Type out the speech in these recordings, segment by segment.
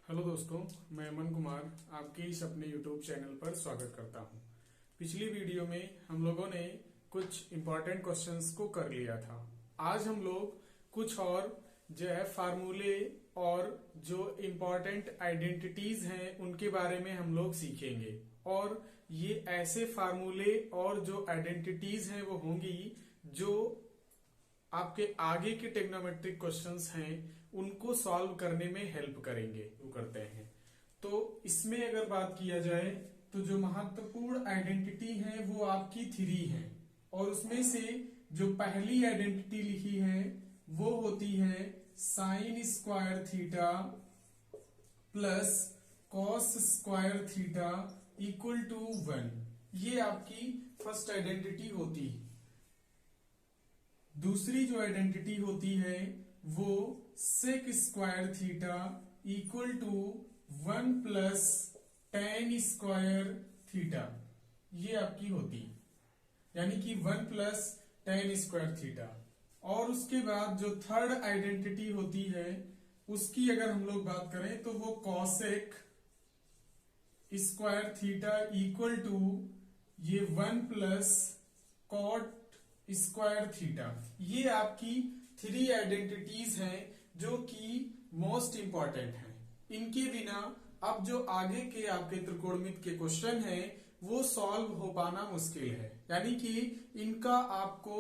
Hello दोस्तों, मैं अमन कुमार आपके इस अपने यूट्यूब चैनल पर स्वागत करता हूं। पिछली वीडियो में हम लोगों ने कुछ इम्पोर्टेंट क्वेश्चंस को कर लिया था। आज हम लोग कुछ और जो है फार्मूले और जो इम्पोर्टेंट आइडेंटिटीज हैं उनके बारे में हम लोग सीखेंगे। और ये ऐसे फार्मूले और जो आइडेंटिटीज हैं वो होंगी जो आपके आगे के ट्रिग्नोमेट्रिक क्वेश्चंस हैं उनको सॉल्व करने में हेल्प करेंगे। वो करते हैं तो इसमें अगर बात किया जाए तो जो महत्वपूर्ण आइडेंटिटी है वो आपकी 3 है। और उसमें से जो पहली आइडेंटिटी लिखी है वो होती है sine square theta plus cos square theta equal to 1। ये आपकी फर्स्ट आइडेंटिटी होती है। दूसरी जो आइडेंटिटी होती है वो sec square theta equal to 1 plus tan square theta, ये आपकी होती यानी कि 1 प्लस टेन स्क्वायर थीटा। और उसके बाद जो थर्ड आइडेंटिटी होती है उसकी अगर हम लोग बात करें तो वो cosec square theta equal to ये 1 प्लस कॉट स्क्वायर थीटा। ये आपकी 3 आइडेंटिटीज हैं जो कि मोस्ट इंपॉर्टेंट हैं। इनके बिना अब जो आगे के आपके त्रिकोणमिति के क्वेश्चन हैं वो सॉल्व हो पाना मुश्किल है। यानी कि इनका आपको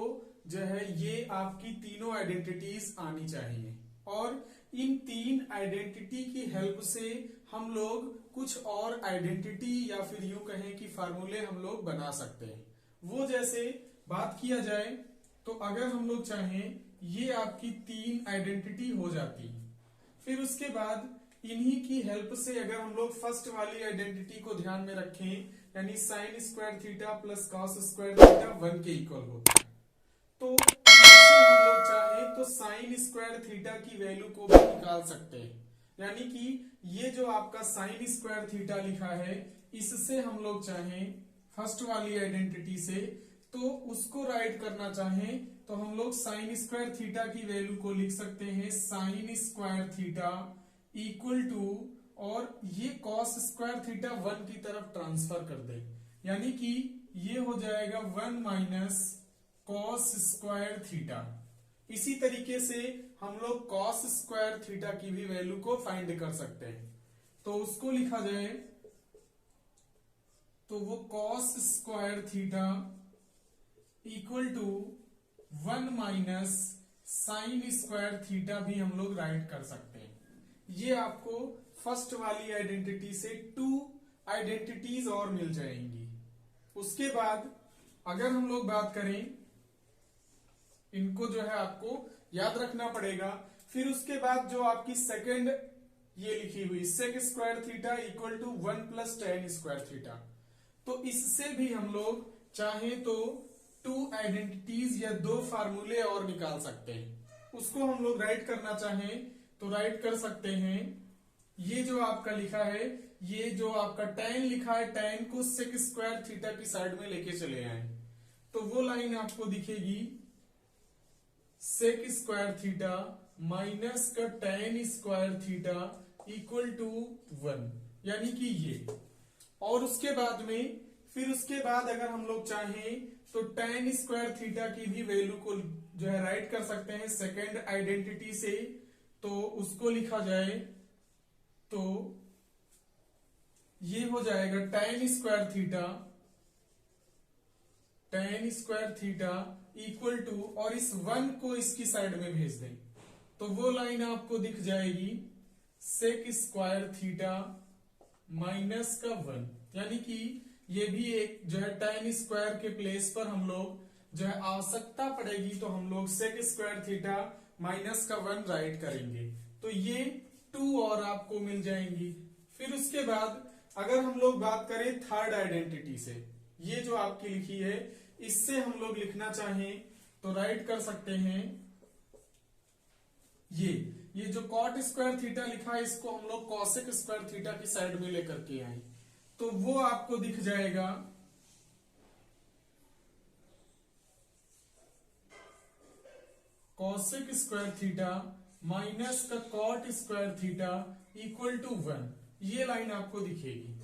जो है ये आपकी तीनों आइडेंटिटीज आनी चाहिए। और इन 3 आइडेंटिटी की हेल्प से हम लोग कुछ और आइडेंटिटी या फिर यूं कहें कि फार्मूले हम लोग बना सकते हैं। वो जैसे बात किया जाए तो अगर हम लोग चाहें ये आपकी 3 आइडेंटिटी हो जाती। फिर उसके बाद इन्हीं की हेल्प से अगर हम लोग फर्स्ट वाली आइडेंटिटी को ध्यान में रखें यानी sign square theta plus cos square theta 1 के इक्वल होता है, तो इससे हम लोग चाहें तो साइन स्क्वायर थीटा की वैल्यू को भी निकाल सकते हैं। यानी कि ये जो आपका साइन स्क्वायर थीटा लिखा है इससे हम लोग चाहें फर्स्ट वाली आइडेंटिटी से तो उसको राइट करना चाहें तो हम लोग साइन स्क्वायर थीटा की वैल्यू को लिख सकते हैं sine square theta equal to, और ये कॉस स्क्वायर थीटा 1 की तरफ ट्रांसफर कर दे यानी कि ये हो जाएगा 1 माइनस कॉस स्क्वायर थीटा। इसी तरीके से हम लोग कॉस स्क्वायर थीटा की भी वैल्यू को फाइंड कर सकते हैं। तो उसको लिखा जाए तो वो cos square theta equal to 1 minus sine square theta भी हम लोग राइट कर सकते हैं। ये आपको फर्स्ट वाली आइडेंटिटी से 2 आइडेंटिटीज और मिल जाएंगी। उसके बाद अगर हम लोग बात करें, इनको जो है आपको याद रखना पड़ेगा। फिर उसके बाद जो आपकी सेकंड ये लिखी हुई sec square theta equal to 1 plus tan square theta, तो इससे भी हम लोग चाहें तो 2 आइडेंटिटीज या 2 फार्मूले और निकाल सकते हैं। उसको हम लोग राइट करना चाहें तो राइट कर सकते हैं। ये जो आपका लिखा है, ये जो आपका tan लिखा है, tan को सेक स्क्वायर थीटा की साइड में लेके चले आए तो वो लाइन आपको दिखेगी सेक स्क्वायर थीटा माइनस का tan square theta equal to 1, यानी कि ये। और उसके बाद में फिर उसके बाद अगर हम लोग चाहें तो tan स्क्वायर थीटा की भी वैल्यू को जो है राइट कर सकते हैं सेकेंड आइडेंटिटी से। तो उसको लिखा जाए तो ये हो जाएगा tan square theta equal to, और इस 1 को इसकी साइड में भेज दें तो वो लाइन आपको दिख जाएगी सेक स्क्वायर थीटा माइनस का 1, यानी कि ये भी एक जो है tan स्क्वायर के प्लेस पर हम लोग जो है आवश्यकता पड़ेगी तो हम लोग सेक स्क्वायर थीटा माइनस का 1 राइट करेंगे। तो ये 2 और आपको मिल जाएंगी। फिर उसके बाद अगर हम लोग बात करें थर्ड आइडेंटिटी से, ये जो आपकी लिखी है इससे हम लोग लिखना चाहें तो राइट कर सकते हैं। ये जो कॉट स्क्वायर थीटा लिखा है इसको हम लोग कॉसेक स्क्वायर थीटा की साइड में लेकर के आए तो वो आपको दिख जाएगा कॉसेक स्क्वायर थीटा माइनस का cot square theta equal to 1, ये लाइन आपको दिखेगी।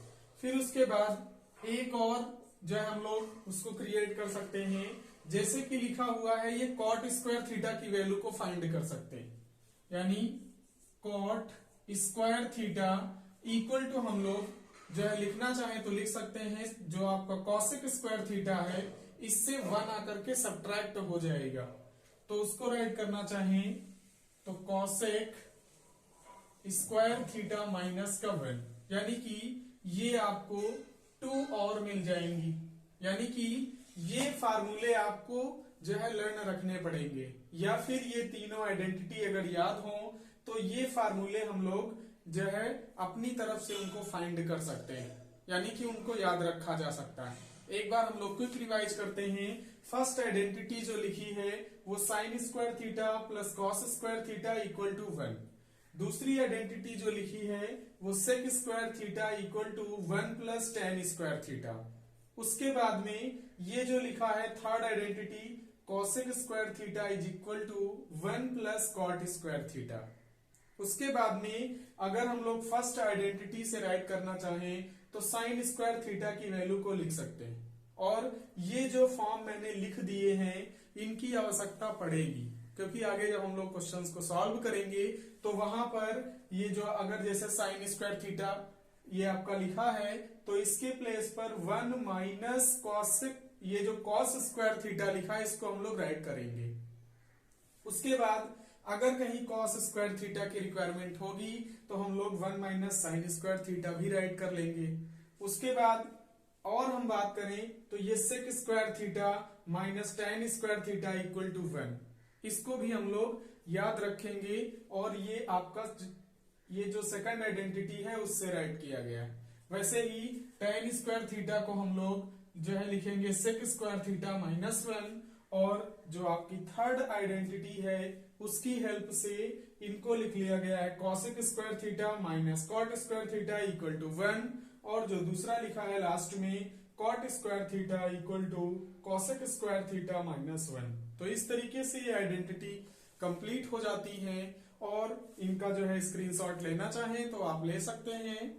फिर उसके बाद एक और जो है हम लोग उसको क्रिएट कर सकते हैं, जैसे कि लिखा हुआ है ये कॉट स्क्वायर थीटा की वैल्यू को फाइंड कर सकते हैं, यानी cot square theta equal to हम लोग जो है लिखना चाहें तो लिख सकते हैं, जो आपका कॉसेक स्क्वायर थीटा है इससे 1 आकर के सब्ट्रैक्ट हो जाएगा, तो उसको राइट करना चाहें तो कॉसेक स्क्वायर थीटा माइनस का 1, यानी कि ये आपको 2 और मिल जाएंगी। यानी कि ये फार्मूले आपको जो है लर्न रखने पड़ेंगे, या फिर ये तीनों आइडेंटिटी अगर याद हो तो ये फार्मूले हम लोग जो है अपनी तरफ से उनको फाइंड कर सकते हैं, यानी कि उनको याद रखा जा सकता है। एक बार हम लोग क्विक रिवाइज करते हैं। फर्स्ट आइडेंटिटी जो लिखी है वो sine square theta plus cos square theta equal to 1। दूसरी आइडेंटिटी जो लिखी है वो sec square theta equal to 1 plus tan square theta. उसके बाद में ये जो लिखा है third identity cosec square theta is equal to 1 plus cot square theta. उसके बाद में अगर हम लोग फर्स्ट आइडेंटिटी से राइट करना चाहें तो साइन स्क्वायर थीटा की वैल्यू को लिख सकते हैं, और ये जो फॉर्म मैंने लिख दिए हैं इनकी आवश्यकता पड़ेगी, क्योंकि आगे जब हम लोग क्वेश्चंस को सॉल्व करेंगे तो वहां पर ये जो अगर जैसे साइन स्क्वायर थीटा ये आपका लिखा है तो इसके प्लेस पर 1 माइनस कॉसेक, ये जो कॉस स्क्वायर थीटा लिखा है इसको हम लोग राइट करेंगे। उसके बाद अगर कहीं कॉस स्क्वायर थीटा की रिक्वायरमेंट होगी तो हम लोग 1 माइनस साइन स्क्वायर थीटा भी राइट कर लेंगे। उसके बाद और हम बात करें तो ये sec square theta minus tan square theta equal to 1, इसको भी हम लोग याद रखेंगे, और ये आपका ये जो सेकंड आइडेंटिटी है उससे राइट किया गया है। वैसे ही टेन स्क्वायर थीटा को हम लोग जो है लिखेंगे सेक स्क्वायर थीटा माइनस 1, और जो आपकी थर्ड आइडेंटिटी है उसकी हेल्प से इनको लिख लिया गया है cosec square theta minus cot square theta equal to 1, और जो दूसरा लिखा है लास्ट में cot square theta equal to cosec square theta minus 1। तो इस तरीके से ये आइडेंटिटी कंप्लीट हो जाती है, और इनका जो है स्क्रीनशॉट लेना चाहें तो आप ले सकते हैं।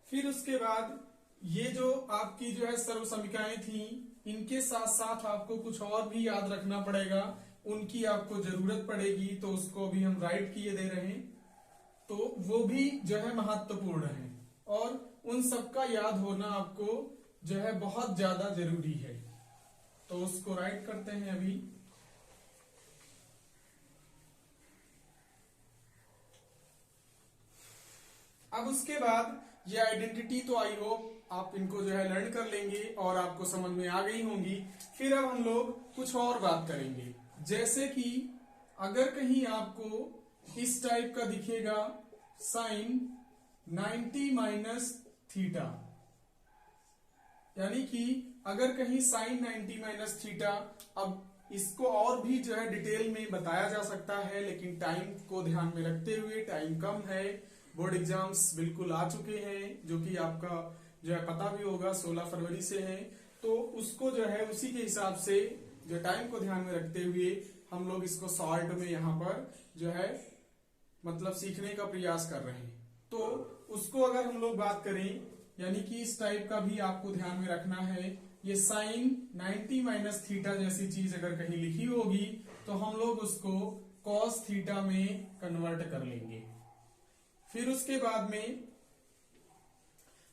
फिर उसके बाद ये जो आपकी जो है सर्व समीकरणाएं थी इनके साथ साथ आपको कुछ और भी याद रखना पड़ेगा, उनकी आपको जरूरत पड़ेगी, तो उसको भी हम राइट किए दे रहे हैं, तो वो भी जो है महत्वपूर्ण है, और उन सबका याद होना आपको जो है बहुत ज्यादा जरूरी है। तो उसको राइट करते हैं अभी। अब उसके बाद ये आइडेंटिटी तो आई होप आप इनको जो है लर्न कर लेंगे और आपको समझ में आ गई होंगी। फिर अब हम लोग कुछ और बात करेंगे, जैसे कि अगर कहीं आपको इस टाइप का दिखेगा साइन 90 माइनस थीटा, यानी कि अगर कहीं साइन 90 माइनस थीटा, अब इसको और भी जो है डिटेल में बताया जा सकता है, लेकिन टाइम को ध्यान में रखते हुए, टाइम कम है, बोर्ड एग्जाम्स बिल्कुल आ चुके हैं जो कि आपका जो है पता भी होगा 16 फरवरी से है, तो उसको जो है उसी के हिसाब से जो टाइम को ध्यान में रखते हुए हम लोग इसको सॉल्ट में यहाँ पर जो है मतलब सीखने का प्रयास कर रहे हैं। तो उसको अगर हम लोग बात करें, यानी कि इस टाइप का भी आपको ध्यान में रखना है, ये साइन 90 माइनस थीटा जैसी चीज अगर कहीं लिखी होगी तो हम लोग उसको कॉस थीटा में कन्वर्ट कर लेंगे। फिर उसके बाद में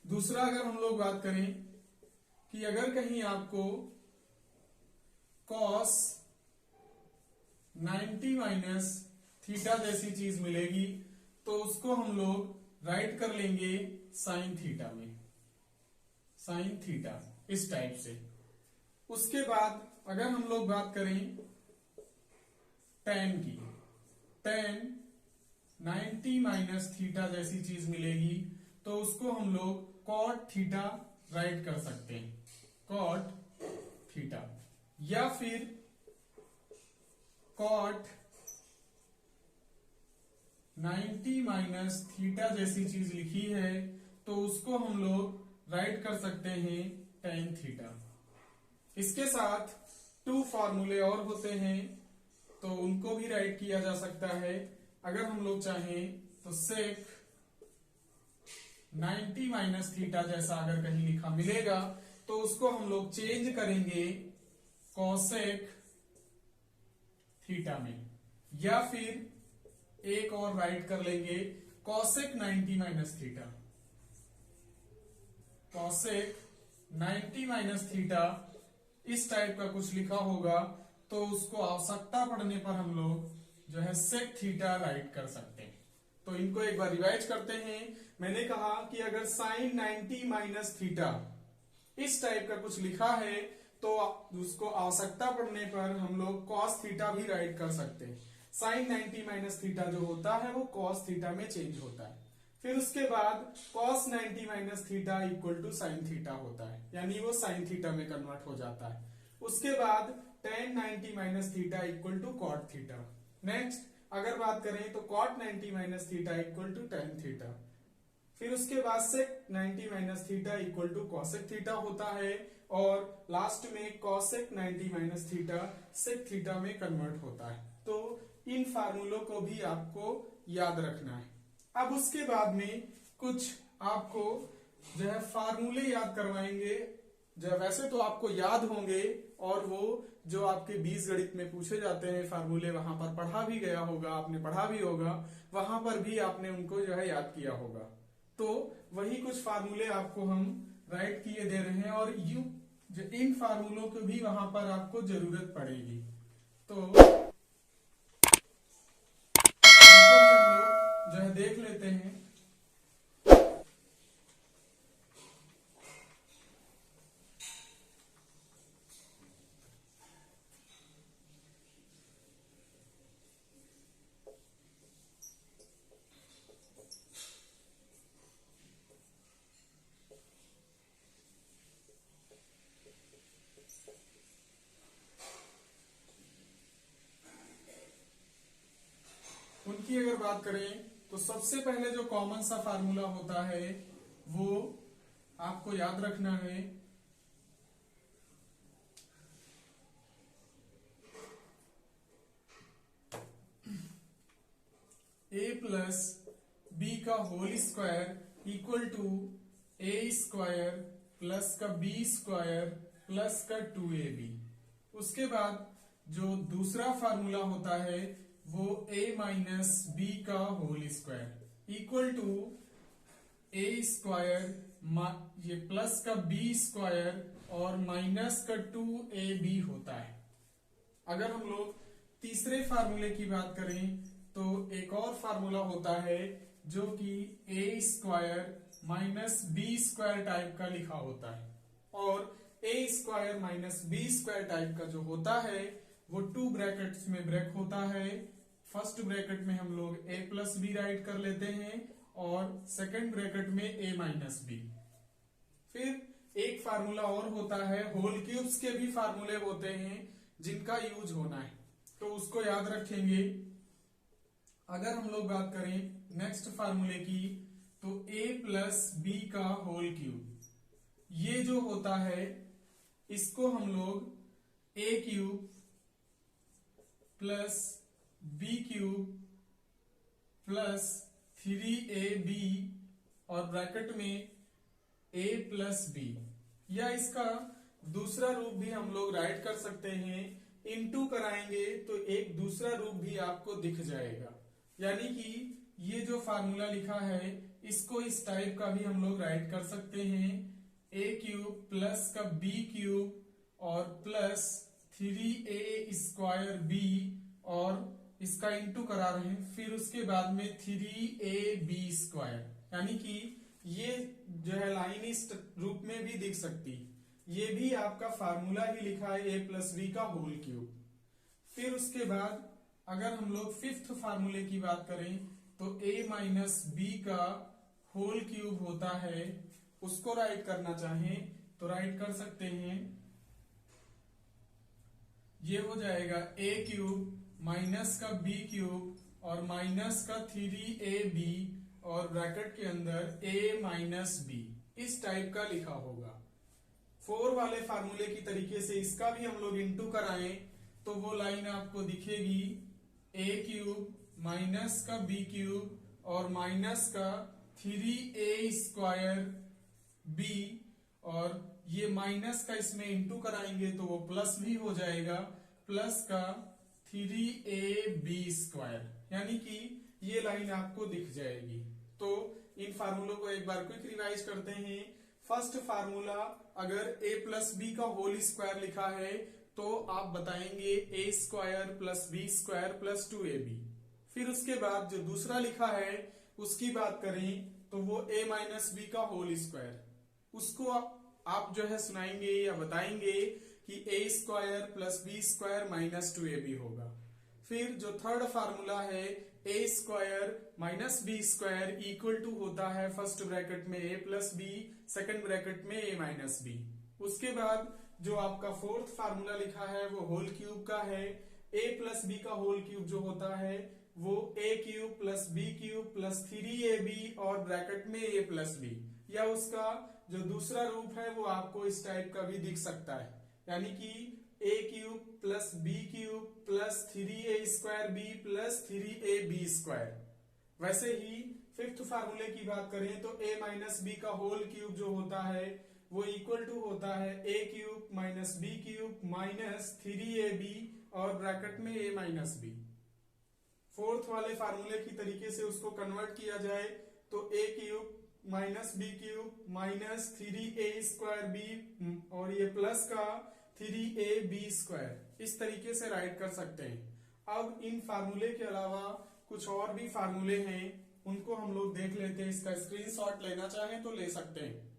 दूसरा अगर हम लोग बात करें कि अगर कहीं आपको कॉस 90 माइनस थीटा जैसी चीज मिलेगी तो उसको हम लोग राइट कर लेंगे साइन थीटा में, साइन थीटा इस टाइप से। उसके बाद अगर हम लोग बात करें टेन की, टेन 90 माइनस थीटा जैसी चीज मिलेगी तो उसको हम लोग कॉट थीटा राइट कर सकते हैं, कॉट थीटा, या फिर कॉट 90 माइनस थीटा जैसी चीज लिखी है तो उसको हम लोग राइट कर सकते हैं टेन थीटा। इसके साथ 2 फॉर्मूले और होते हैं तो उनको भी राइट किया जा सकता है। अगर हम लोग चाहें तो सेक 90 माइनस थीटा जैसा अगर कहीं लिखा मिलेगा तो उसको हम लोग चेंज करेंगे कॉसेक थीटा में, या फिर एक और राइट कर लेंगे cosec 90 minus theta. Cosec 90 minus theta इस टाइप का कुछ लिखा होगा तो उसको आवश्यकता पड़ने पर हम लोग जो है सेक थीटा राइट कर सकते हैं। तो इनको एक बार रिवाइज करते हैं। मैंने कहा कि अगर साइन 90 माइनस थीटा इस टाइप का कुछ लिखा है तो उसको आवश्यकता पड़ने पर हम लोग कॉस थीटा भी राइट कर सकते हैं। साइन 90 माइनस थीटा जो होता है वो कॉस थीटा में चेंज होता है। फिर उसके बाद cos 90 minus theta equal to sine theta होता है, यानी वो साइन थीटा में कन्वर्ट हो जाता है। उसके बाद tan 90 minus theta equal to cot theta. Next अगर बात करें तो cot 90 minus theta equal to tan theta. फिर उसके बाद sec 90 minus theta equal to cosec theta होता है, और लास्ट में cosec 90 minus theta sec theta में कन्वर्ट होता है। तो इन फार्मूलों को भी आपको याद रखना है। अब उसके बाद में कुछ आपको जो है फार्मूले याद करवाएंगे, जो वैसे तो आपको याद होंगे और वो जो आपके बीजगणित में पूछे जाते हैं फार्मूले वहां पर पढ़ा भी गया होगा, आपने पढ़ा भी होगा, वहां पर भी आपने उनको जो है याद किया होगा। तो वही कुछ फार्मूले आपको हम राइट किए दे रहे हैं, और इन फार्मूलों को भी वहां पर आपको जरूरत पड़ेगी। तो इनको भी हम लोग जो है देख लेते हैं। उनकी अगर बात करें तो सबसे पहले जो कॉमन सा फार्मूला होता है वो आपको याद रखना है, a प्लस बी का whole square equal to A square plus का बी स्क्वायर प्लस का 2ab। उसके बाद जो दूसरा फार्मूला होता है वो a माइनस बी का whole square equal to A square ये प्लस का बी स्क्वायर और माइनस का 2ab होता है। अगर हम लोग तीसरे फार्मूले की बात करें तो एक और फार्मूला होता है जो कि A square minus B square type का लिखा होता है, और A square minus B square type का जो होता है वो 2 ब्रैकेट्स में ब्रेक होता है। फर्स्ट ब्रैकेट में हम लोग a प्लस बी राइट कर लेते हैं और सेकंड ब्रैकेट में a माइनस बी। फिर एक फार्मूला और होता है, होल क्यूब्स के भी फार्मूले होते हैं जिनका यूज होना है, तो उसको याद रखेंगे। अगर हम लोग बात करें नेक्स्ट फार्मूले की तो a प्लस बी का होल क्यूब, ये जो होता है इसको हम लोग a cube plus B cube plus 3ab और ब्रैकेट में a प्लस बी, या इसका दूसरा रूप भी हम लोग राइट कर सकते हैं। इनटू कराएंगे तो एक दूसरा रूप भी आपको दिख जाएगा, यानी कि ये जो फार्मूला लिखा है इसको इस टाइप का भी हम लोग राइट कर सकते हैं, a क्यूब प्लस का b क्यूब और प्लस 3a स्क्वायर b, और इसका इंटू करा रहे हैं, फिर उसके बाद में 3ab स्क्वायर, यानी कि ये जो है लाइन इस रूप में भी दिख सकती, ये भी आपका फार्मूला ही लिखा है a प्लस बी का होल क्यूब। फिर उसके बाद अगर हम लोग फिफ्थ फार्मूले की बात करें तो a माइनस बी का होल क्यूब होता है, उसको राइट करना चाहें तो राइट कर सकते हैं। ये हो जाएगा a क्यूब माइनस का b क्यूब और माइनस का 3ab और ब्रैकेट के अंदर a माइनस b, इस टाइप का लिखा होगा। 4 वाले फार्मूले की तरीके से इसका भी हम लोग इंटू कराएं तो वो लाइन आपको दिखेगी a क्यूब माइनस का बी क्यूब और माइनस का 3a स्क्वायर बी, और ये माइनस का इसमें इंटू कराएंगे तो वो प्लस भी हो जाएगा, प्लस का 3ab स्क्वायर, यानी कि ये लाइन आपको दिख जाएगी। तो इन फार्मूलों को एक बार क्विक रिवाइज करते हैं। फर्स्ट फार्मूला, अगर a प्लस बी का होल स्क्वायर लिखा है तो आप बताएंगे a square plus B square plus 2ab। फिर उसके बाद जो दूसरा लिखा है उसकी बात करें तो वो a माइनस बी का होल स्क्वायर, उसको आप जो है सुनाएंगे या बताएंगे कि a square plus B square minus 2ab होगा। फिर जो थर्ड फार्मूला है a square minus B square equal to होता है फर्स्ट ब्रैकेट में a plus B, second bracket में a माइनस बी। उसके बाद जो आपका फोर्थ फार्मूला लिखा है वो होल क्यूब का है। a प्लस बी का होल क्यूब जो होता है वो a cube plus B cube plus 3ab और ब्रैकेट में a प्लस बी, या उसका जो दूसरा रूप है वो आपको इस टाइप का भी दिख सकता है, यानी कि a cube plus B cube plus 3a square b plus 3ab square. वैसे ही फिफ्थ फार्मूले की बात करें तो a माइनस बी का होल क्यूब जो होता है वो इक्वल टू होता है a cube minus b cube minus 3ab और ब्रैकेट में a माइनस बी। फोर्थ वाले फार्मूले की तरीके से उसको कन्वर्ट किया जाए तो a cube minus b cube minus 3a square b और ये प्लस का 3ab स्क्वायर, इस तरीके से राइट कर सकते हैं। अब इन फार्मूले के अलावा कुछ और भी फार्मूले हैं, उनको हम लोग देख लेते हैं। इसका स्क्रीनशॉट लेना चाहें तो ले सकते हैं।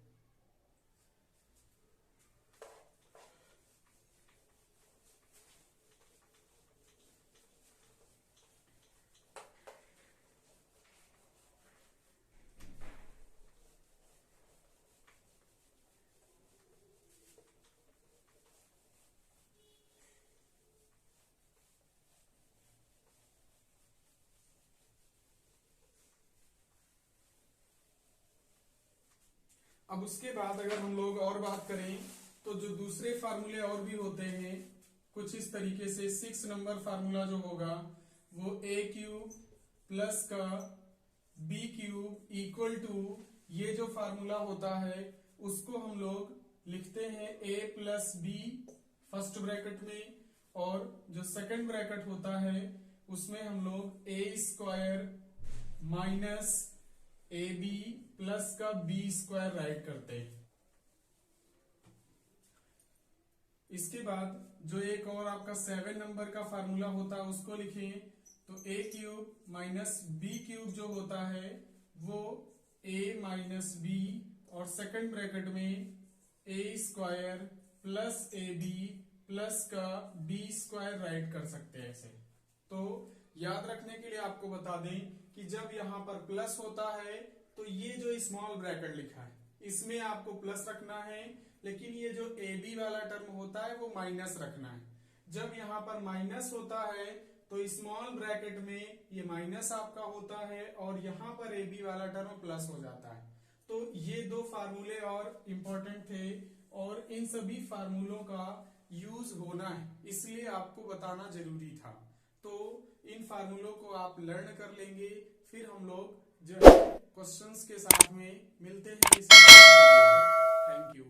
अब उसके बाद अगर हम लोग और बात करें तो जो दूसरे फार्मूले और भी होते हैं कुछ इस तरीके से, 6 नंबर फार्मूला जो होगा वो a क्यूब प्लस का b क्यूब इक्वल टू, ये जो फार्मूला होता है उसको हम लोग लिखते हैं a plus b first bracket में, और जो सेकंड ब्रैकेट होता है उसमें हम लोग a square minus ab plus का b स्क्वायर राइट करते हैं। इसके बाद जो एक और आपका 7 नंबर का फार्मूला होता है उसको लिखें तो a cube minus b cube जो होता है वो a माइनस बी और सेकंड ब्रैकेट में a square plus ab plus का b स्क्वायर राइट कर सकते हैं ऐसे। तो याद रखने के लिए आपको बता दें कि जब यहाँ पर प्लस होता है तो ये जो स्मॉल ब्रैकेट लिखा है इसमें आपको प्लस रखना है, लेकिन ये जो ए बी वाला टर्म होता है वो माइनस रखना है। जब यहाँ पर माइनस होता है तो स्मॉल ब्रैकेट में ये माइनस आपका होता है और यहाँ पर ए बी वाला टर्म प्लस हो जाता है। तो ये दो फार्मूले और इम्पोर्टेंट थे और इन सभी फार्मूलों का यूज होना है, इसलिए आपको बताना जरूरी था। तो इन फार्मूलों को आप लर्न कर लेंगे, फिर हम लोग जो है क्वेश्चंस के साथ में मिलते हैं। Thank you.